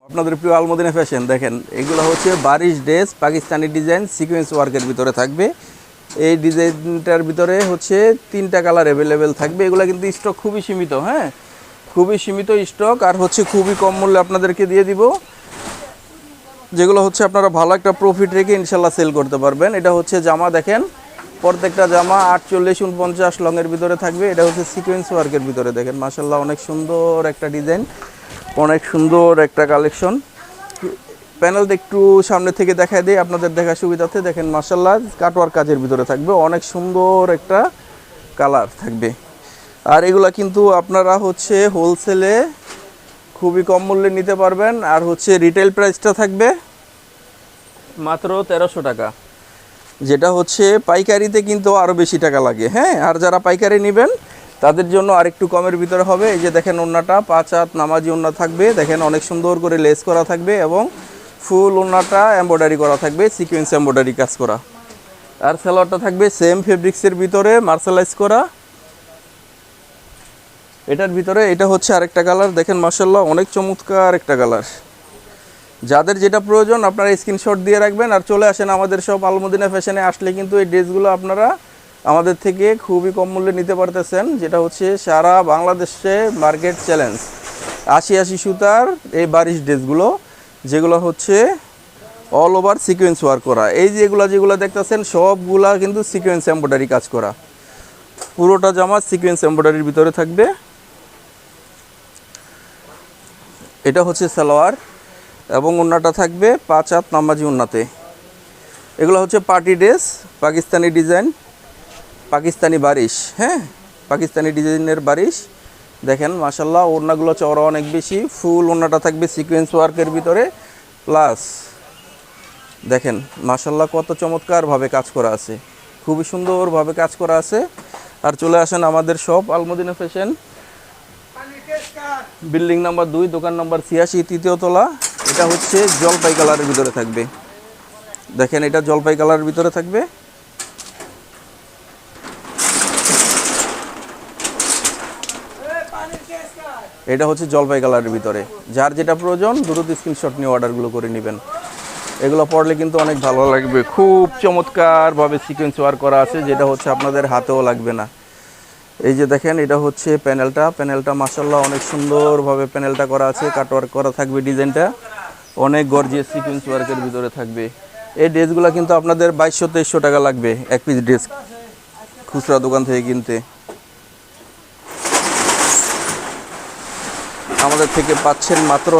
আপনাদের প্রিয় আলমদিনা ফ্যাশন দেখেন, এগুলো হচ্ছে বারিশ ড্রেস, পাকিস্তানি ডিজাইন, সিকোয়েন্স ওয়ার্কের ভিতরে থাকবে। এই ডিজাইনটার ভিতরে হচ্ছে 3টা কালার অ্যাভেলেবেল থাকবে। এগুলো কিন্তু স্টক খুবই সীমিত, হ্যাঁ, খুবই সীমিত স্টক, আর হচ্ছে খুবই কম মূল্যে আপনাদেরকে দিয়ে দিব, যেগুলো হচ্ছে আপনারা ভালো একটা প্রফিট রেখে ইনশাল্লাহ সেল করতে পারবেন। এটা হচ্ছে জামা, দেখেন প্রত্যেকটা জামা 48-49 লংয়ের ভিতরে থাকবে। এটা হচ্ছে সিকোয়েন্স ওয়ার্কের ভিতরে, দেখেন মাশাল্লাহ অনেক সুন্দর একটা ডিজাইন, অনেক সুন্দর একটা কালেকশন। প্যানেলটা একটু সামনে থেকে দেখায় দিই আপনাদের দেখার সুবিধাতে। দেখেন মাশাল্লাহ কাটওয়ার্ক কাজের ভিতরে থাকবে, অনেক সুন্দর একটা কালার থাকবে। আর এগুলা কিন্তু আপনারা হচ্ছে হোলসেলে খুবই কম মূল্যে নিতে পারবেন। আর হচ্ছে রিটেল প্রাইসটা থাকবে মাত্র 1300 টাকা, যেটা হচ্ছে পাইকারিতে কিন্তু আরও বেশি টাকা লাগে, হ্যাঁ। আর যারা পাইকারি নেবেন তাদের জন্য আরেকটু কমের ভিতরে হবে। এই যে দেখেন ওড়নাটা 5 হাত নামাজি ওড়না থাকবে, দেখেন অনেক সুন্দর করে লেস করা থাকবে এবং ফুল ওড়নাটা এমব্রয়ডারি করা থাকবে, সিকোয়েন্স এমব্রয়ডারি কাজ করা। আর সালোয়ারটা থাকবে সেম ফেব্রিক্সের ভিতরে মার্শালাইজ করা। এটার ভিতরে এটা হচ্ছে আরেকটা কালার, দেখেন মাশাআল্লাহ অনেক চমৎকার একটা কালার। যাদের যেটা প্রয়োজন আপনারা স্ক্রিনশট দিয়ে রাখবেন আর চলে আসেন আমাদের সব আলমদিনা ফ্যাশনে। আসলে কিন্তু এই ড্রেসগুলো আপনারা আমাদের থেকে খুবই কম মূল্যে নিতে পারতেছেন, যেটা হচ্ছে সারা বাংলাদেশে মার্কেট চ্যালেঞ্জ। 80 সুতার এই বারিশ ড্রেসগুলো, যেগুলো হচ্ছে অল ওভার সিকোয়েন্স ওয়ার্ক করা। এই যেগুলো দেখতেছেন সবগুলা কিন্তু সিকোয়েন্স এমব্রয়ডারি কাজ করা। পুরোটা জামা সিকোয়েন্স এমব্রয়ডারির ভিতরে থাকবে। এটা হচ্ছে সালোয়ার এবং ওড়নাটা থাকবে 5 হাত নামাজি ওড়নাতে। এগুলো হচ্ছে party dress, Pakistani design, Pakistani বারিশ, হ্যাঁ, পাকিস্তানি ডিজাইনের বারিশ। দেখেন মাশাল্লাহ ওড়নাগুলো চওড়া অনেক বেশি, ফুল ওড়নাটা থাকবে সিকোয়েন্স ওয়ার্কের ভিতরে। প্লাস দেখেন মাশাল্লাহ কত চমৎকারভাবে কাজ করা আছে, খুবই সুন্দরভাবে কাজ করা আছে। আর চলে আসেন আমাদের shop Al Madina fashion, building number 2, দোকান নাম্বার 86, 3য় তলা। এটা হচ্ছে জলপাই কালারের ভিতরে থাকবে, দেখেন এটা জলপাই কালারের ভিতরে থাকবে। এটা হচ্ছে জলপাই কালারের ভিতরে। যার যেটা প্রয়োজন দ্রুত স্ক্রিনশট নিয়ে অর্ডারগুলো করে নেবেন। এগুলো পরলে কিন্তু অনেক ভালো লাগবে, খুব চমৎকারভাবে সিকোয়েন্স ওয়ার্ক করা আছে, যেটা হচ্ছে আপনাদের হাতেও লাগবে না। এই যে দেখেন এটা হচ্ছে প্যানেলটা মাশাআল্লাহ অনেক সুন্দরভাবে প্যানেলটা করা আছে, কাটওয়ার্ক করা থাকবে, ডিজাইনটা অনেক গর্জিয়াস সিকোয়েন্স ওয়ার্কের ভিতরে থাকবে। এই ড্রেসগুলো কিন্তু আপনাদের 2200-2300 টাকা লাগবে এক পিস ড্রেস খুচরা দোকান থেকে কিনতে। আমাদের থেকে পাচ্ছেন মাত্র